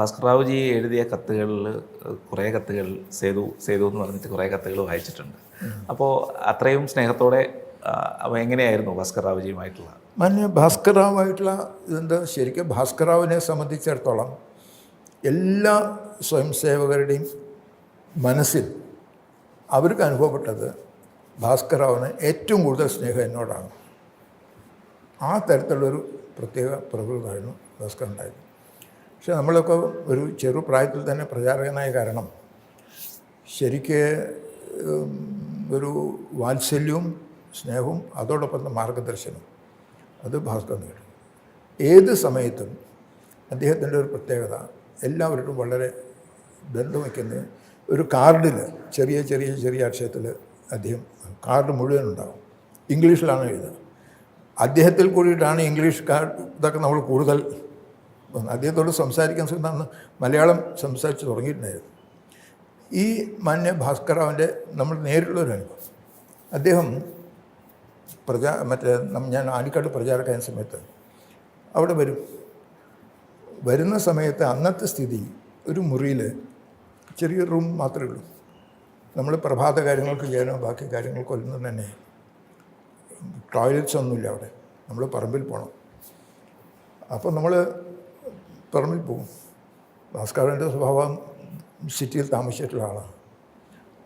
ഭാസ്കർ റാവുജി എഴുതിയ കത്തുകളിൽ കുറേ കത്തുകൾ സേതു സേതു എന്ന് പറഞ്ഞിട്ട് കുറേ കത്തുകൾ വായിച്ചിട്ടുണ്ട്. അപ്പോൾ അത്രയും സ്നേഹത്തോടെ എങ്ങനെയായിരുന്നു ഭാസ്കർ റാവുജിയുമായിട്ടുള്ള ഭാസ്കർ റാവുമായിട്ടുള്ള ഇതെന്താ, ശരിക്കും ഭാസ്കർ റാവുവിനെ സംബന്ധിച്ചിടത്തോളം എല്ലാ സ്വയം സേവകരുടെയും മനസ്സിൽ അവർക്ക് അനുഭവപ്പെട്ടത് ഭാസ്കർ റാവുവിന് ഏറ്റവും കൂടുതൽ സ്നേഹം എന്നോടാണ്. ആ തരത്തിലുള്ളൊരു പ്രത്യേക പ്രകൃതമായിരുന്നു ഭാസ്കർ ഉണ്ടായിരുന്നു. പക്ഷെ നമ്മളൊക്കെ ഒരു ചെറുപ്രായത്തിൽ തന്നെ പ്രചാരകനായ കാരണം ശരിക്ക് ഒരു വാത്സല്യവും സ്നേഹവും അതോടൊപ്പം മാർഗദർശനവും അത് ഭാസ്കർ നേടും. ഏത് സമയത്തും അദ്ദേഹത്തിൻ്റെ ഒരു പ്രത്യേകത എല്ലാവരോടും വളരെ ബന്ധം വയ്ക്കുന്നത് ഒരു കാർഡിൽ ചെറിയ ചെറിയ ചെറിയ അക്ഷരത്തിൽ അദ്ദേഹം കാർഡ് മുഴുവൻ ഉണ്ടാകും. ഇംഗ്ലീഷിലാണ് എഴുതുക. അദ്ദേഹത്തിൽ കൂടിയിട്ടാണ് ഇംഗ്ലീഷ് കാർഡ് ഇതൊക്കെ നമ്മൾ കൂടുതൽ അദ്ദേഹത്തോട് സംസാരിക്കാൻ അന്ന് മലയാളം സംസാരിച്ച് തുടങ്ങിയിട്ടുണ്ടായിരുന്നു. ഈ മാന്യ ഭാസ്കർ റാവുവിൻ്റെ നമ്മൾ നേരിട്ടുള്ളൊരു അനുഭവം. അദ്ദേഹം ഞാൻ ആനിക്കാട് പ്രചാരക്കായ സമയത്ത് അവിടെ വരുന്ന സമയത്ത് അന്നത്തെ സ്ഥിതി ഒരു മുറിയിൽ ചെറിയ റൂം മാത്രമേ ഉള്ളൂ. നമ്മൾ പ്രഭാത കാര്യങ്ങൾക്ക് ചെയ്യാനോ ബാക്കി കാര്യങ്ങൾക്കോ ഒന്നും തന്നെ ടോയ്ലറ്റ്സ് ഒന്നുമില്ല അവിടെ. നമ്മൾ പറമ്പിൽ പോകണം. അപ്പോൾ നമ്മൾ പറമ്പിൽ പോകും. ഭാസ്കറിൻ്റെ സ്വഭാവം സിറ്റിയിൽ താമസിച്ചിട്ടുള്ള ആളാണ്.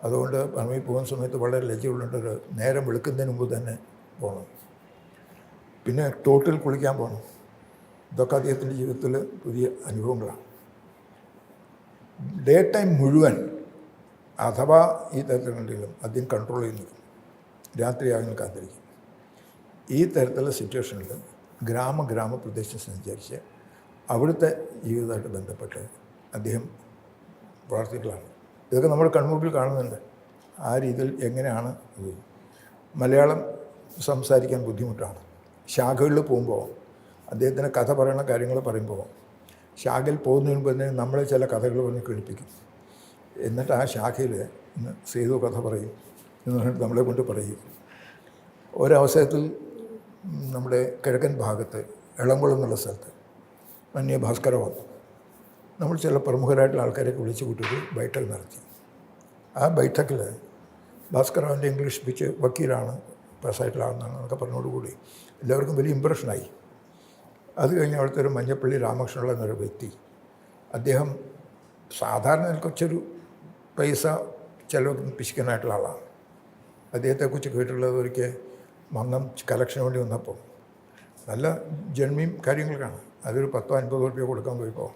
അതുകൊണ്ട് പറമ്പിൽ പോകുന്ന സമയത്ത് വളരെ ലജ്ജയുള്ളൊരു നേരം വെളുക്കുന്നതിന് മുമ്പ് തന്നെ പോകണം. പിന്നെ തോട്ടിൽ കുളിക്കാൻ പോകണം. ഇതൊക്കെ അദ്ദേഹത്തിൻ്റെ ജീവിതത്തിൽ പുതിയ അനുഭവങ്ങളാണ്. ഡേ ടൈം മുഴുവൻ അഥവാ ഈ തരത്തിലുണ്ടെങ്കിലും അദ്ദേഹം കൺട്രോൾ ചെയ്യുന്നു. രാത്രിയാകുന്ന കാത്തിരിക്കും. ഈ തരത്തിലുള്ള സിറ്റുവേഷനിൽ ഗ്രാമപ്രദേശം സഞ്ചരിച്ച് അവിടുത്തെ ജീവിതമായിട്ട് ബന്ധപ്പെട്ട് അദ്ദേഹം പ്രവർത്തികളാണ്. ഇതൊക്കെ നമ്മൾ കൺമുമ്പിൽ കാണുന്നുണ്ട്. ആ രീതിയിൽ എങ്ങനെയാണ് ഇത്. മലയാളം സംസാരിക്കാൻ ബുദ്ധിമുട്ടാണ്. ശാഖകളിൽ പോകുമ്പോൾ അദ്ദേഹത്തിന് കഥ പറയുന്ന കാര്യങ്ങൾ പറയുമ്പോൾ ശാഖയിൽ പോകുന്നതിന് മുമ്പ് തന്നെ നമ്മളെ ചില കഥകൾ പറഞ്ഞ് കേൾപ്പിക്കും. എന്നിട്ട് ആ ശാഖയിൽ ഇന്ന് സേതു കഥ പറയും എന്ന് പറഞ്ഞിട്ട് നമ്മളെ കൊണ്ട് പറയും. ഒരവസരത്തിൽ നമ്മുടെ കിഴക്കൻ ഭാഗത്ത് എളംകുളം എന്നുള്ള സ്ഥലത്ത് മാന്യ ഭാസ്കർ വന്നു. നമ്മൾ ചില പ്രമുഖരായിട്ടുള്ള ആൾക്കാരെയൊക്കെ വിളിച്ചു കൂട്ടിയിട്ട് ബൈഠക്ക് നടത്തി. ആ ബൈഠക്കിൽ ഭാസ്കർ റാവുവിൻ്റെ ഇംഗ്ലീഷ് സ്പീച്ച് വക്കീലാണ്, പാസ്സായിട്ടുള്ള ആളെന്നാണ് എന്നൊക്കെ പറഞ്ഞതോടുകൂടി എല്ലാവർക്കും വലിയ ഇമ്പ്രഷനായി. അത് കഴിഞ്ഞ് അവിടുത്തെ ഒരു മഞ്ഞപ്പള്ളി രാമകൃഷ്ണനുള്ള എന്നൊരു വ്യക്തി, അദ്ദേഹം സാധാരണ കുറച്ചൊരു പൈസ ചിലവ് പിശുക്കാനായിട്ടുള്ള ആളാണ്. അദ്ദേഹത്തെക്കുറിച്ച് കേട്ടിട്ടുള്ളത് ഒരിക്കൽ മന്നം കളക്ഷന് വേണ്ടി വന്നപ്പോൾ നല്ല ജന്മിയും കാര്യങ്ങൾക്കാണ്. അതൊരു 10-50 രൂപ കൊടുക്കാൻ പോയപ്പോൾ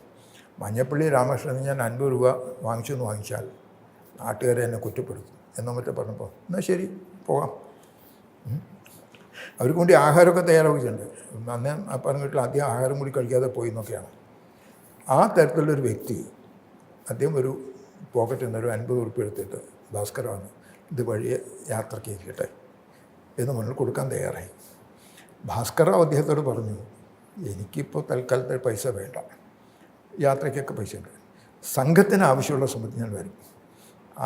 മഞ്ഞപ്പള്ളി രാമകൃഷ്ണന് ഞാൻ 50 രൂപ വാങ്ങിച്ചെന്ന് വാങ്ങിച്ചാൽ നാട്ടുകാരെ എന്നെ കുറ്റപ്പെടുത്തും എന്നോ മറ്റോ പറഞ്ഞപ്പോൾ എന്നാൽ ശരി പോകാം. അവർക്ക് വേണ്ടി ആഹാരമൊക്കെ തയ്യാറാക്കിയിട്ടുണ്ട്. അന്ന് പറഞ്ഞിട്ടുള്ള ആദ്യം ആഹാരം കൂടി കഴിക്കാതെ പോയി എന്നൊക്കെയാണ്. ആ തരത്തിലുള്ളൊരു വ്യക്തി അദ്ദേഹം ഒരു പോക്കറ്റിൽ നിന്നൊരു 50 രൂപ എടുത്തിട്ട് ഭാസ്കറാണ് ഇത് വഴിയെ യാത്രയ്ക്ക് ഇരിക്കട്ടെ എന്ന് മുന്നിൽ കൊടുക്കാൻ തയ്യാറായി. ഭാസ്കർ റാവു അദ്ദേഹത്തോട് പറഞ്ഞു, എനിക്കിപ്പോൾ തൽക്കാലത്തെ പൈസ വേണ്ട, യാത്രയ്ക്കൊക്കെ പൈസ ഉണ്ട്, സംഘത്തിന് ആവശ്യമുള്ള സമയത്ത് ഞാൻ വരും,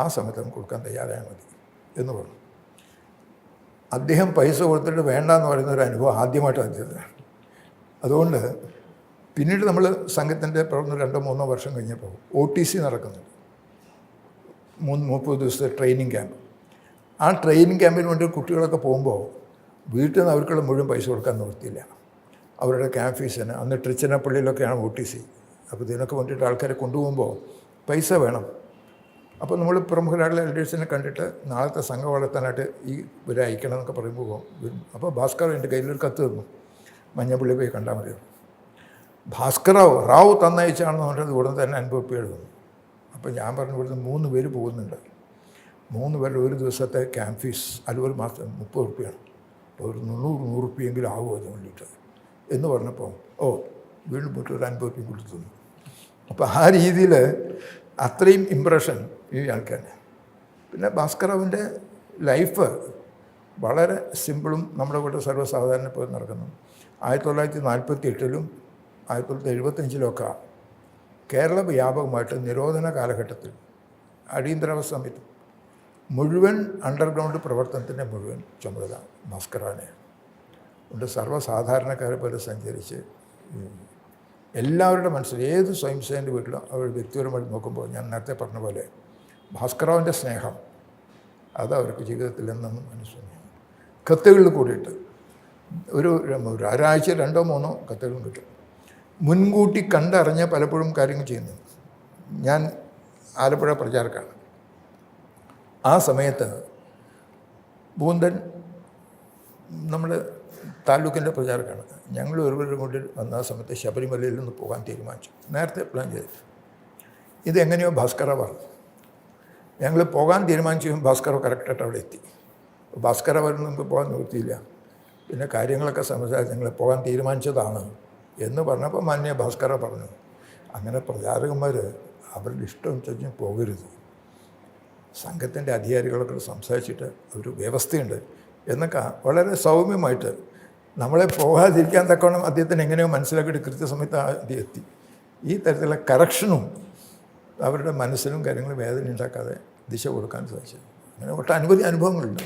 ആ സമയത്ത് നമുക്ക് കൊടുക്കാൻ തയ്യാറായാൽ മതി എന്ന് പറഞ്ഞു. അദ്ദേഹം പൈസ കൊടുത്തിട്ട് വേണ്ടെന്ന് പറയുന്നൊരു അനുഭവം ആദ്യമായിട്ട് അദ്ദേഹത്തിനാണ്. അതുകൊണ്ട് പിന്നീട് നമ്മൾ സംഘത്തിൻ്റെ പ്രവർത്തനം 2-3 വർഷം കഴിഞ്ഞപ്പോൾ OTC നടക്കുന്നുണ്ട്. 30 ദിവസത്തെ ട്രെയിനിങ് ക്യാമ്പ്. ആ ട്രെയിനിങ് ക്യാമ്പിന് വേണ്ടി കുട്ടികളൊക്കെ പോകുമ്പോൾ വീട്ടിൽ നിന്ന് അവർക്കുള്ള മുഴുവൻ പൈസ കൊടുക്കാൻ നിവൃത്തിയില്ല. അവരുടെ ക്യാമ്പ് ഫീസിന് അന്ന് ട്രിച്ചനപ്പള്ളിയിലൊക്കെയാണ് OTC. അപ്പോൾ ഇതിനൊക്കെ വേണ്ടിയിട്ട് ആൾക്കാരെ കൊണ്ടുപോകുമ്പോൾ പൈസ വേണം. അപ്പോൾ നമ്മൾ പ്രമുഖരായിട്ടുള്ള എൽഡേഴ്സിനെ കണ്ടിട്ട് നാളത്തെ സംഘം വളർത്താനായിട്ട് ഈ ഇവരെ അയക്കണം എന്നൊക്കെ പറയുമ്പോൾ അപ്പോൾ ഭാസ്കർ എൻ്റെ കയ്യിലൊരു കത്ത് തന്നു, മഞ്ഞപ്പള്ളി പോയി കണ്ടാൽ മതി. ഭാസ്കർ റാവു തന്നയച്ചാണെന്ന് പറഞ്ഞത് ഉടനെ തന്നെ 50 രൂപ എഴുതുന്നു. അപ്പോൾ ഞാൻ പറഞ്ഞു, ഇവിടുന്ന് 3 പേര് പോകുന്നുണ്ട്, 3 പേരുടെ ഒരു ദിവസത്തെ ക്യാമ്പ് ഫീസ് അല്ലെങ്കിൽ ഒരു മാസം 30 രൂപയാണ്, ഒരു 100 രൂപയെങ്കിലും ആകുമോ അതിന് വേണ്ടിയിട്ട് എന്ന് പറഞ്ഞപ്പോൾ വീണ്ടും പോയിട്ട് ഒരു 50 രൂപ കൊടുത്തു. അപ്പോൾ ആ രീതിയിൽ അത്രയും ഇമ്പ്രഷൻ ഈ ആൾക്കാർ. പിന്നെ ഭാസ്കർ റാവുവിൻ്റെ ലൈഫ് വളരെ സിമ്പിളും നമ്മുടെ കൂടെ സർവ്വസാധാരണ പോലെ നടക്കുന്നു. 1948-ലും 1975-ലൊക്കെ കേരള വ്യാപകമായിട്ട് നിരോധന കാലഘട്ടത്തിൽ അടിയന്തരാവസ്ഥ സമയത്ത് മുഴുവൻ അണ്ടർഗ്രൗണ്ട് പ്രവർത്തനത്തിൻ്റെ മുഴുവൻ ചുമതല ഭാസ്കർ റാവുവിനെയാണ്. അതുകൊണ്ട് സർവ്വസാധാരണക്കാരെ പോലെ സഞ്ചരിച്ച് എല്ലാവരുടെ മനസ്സിൽ ഏത് സ്വയം സേവൻ്റെ വീട്ടിലും അവർ വ്യക്തിപരമായിട്ട് നോക്കുമ്പോൾ ഞാൻ നേരത്തെ പറഞ്ഞ പോലെ ഭാസ്കറാവിൻ്റെ സ്നേഹം അത് അവർക്ക് ജീവിതത്തിൽ എന്നും മനസ്സിലായി. കത്തുകളിൽ കൂടിയിട്ട് ഒരു ഒരാഴ്ച 2-3 കത്തുകളും കിട്ടും. മുൻകൂട്ടി കണ്ടറിഞ്ഞ് പലപ്പോഴും കാര്യങ്ങൾ ചെയ്യുന്നു. ഞാൻ ആലപ്പുഴ പ്രചാരക്കാണ്. ആ സമയത്ത് പൂന്തൻ നമ്മുടെ താലൂക്കിൻ്റെ പ്രചാരക്കാണ്. ഞങ്ങൾ ഒരുവരും കൂടി വന്ന സമയത്ത് ശബരിമലയിൽ നിന്ന് പോകാൻ തീരുമാനിച്ചു. നേരത്തെ പ്ലാൻ ചെയ്തിട്ട് ഇതെങ്ങനെയോ ഭാസ്കര പറഞ്ഞു. ഞങ്ങൾ പോകാൻ തീരുമാനിച്ചു. ഭാസ്കര കറക്റ്റായിട്ട് അവിടെ എത്തി. ഭാസ്കര വരുന്ന നമുക്ക് പോകാൻ നിർത്തിയില്ല. പിന്നെ കാര്യങ്ങളൊക്കെ സംസാരിച്ച് ഞങ്ങൾ പോകാൻ തീരുമാനിച്ചതാണ് എന്ന് പറഞ്ഞപ്പോൾ മാന്യ ഭാസ്കര പറഞ്ഞു, അങ്ങനെ പ്രചാരകന്മാർ അവരുടെ ഇഷ്ടം അനുസരിച്ച് പോകരുത്. സംഘത്തിൻ്റെ അധികാരികളൊക്കെ സംസാരിച്ചിട്ട് ഒരു വ്യവസ്ഥയുണ്ട് എന്നൊക്കെ വളരെ സൗമ്യമായിട്ട് നമ്മളെ പോകാതിരിക്കാൻ തക്കവണ്ണം അദ്ദേഹത്തിന് എങ്ങനെയോ മനസ്സിലാക്കിയിട്ട് കൃത്യസമയത്ത് ആദ്യം എത്തി. ഈ തരത്തിലുള്ള കറക്ഷനും അവരുടെ മനസ്സിലും കാര്യങ്ങളും വേദന ഉണ്ടാക്കാതെ ദിശ കൊടുക്കാൻ സാധിച്ചു. അങ്ങനെ ഒട്ടനവധി അനുഭവങ്ങളുണ്ട്.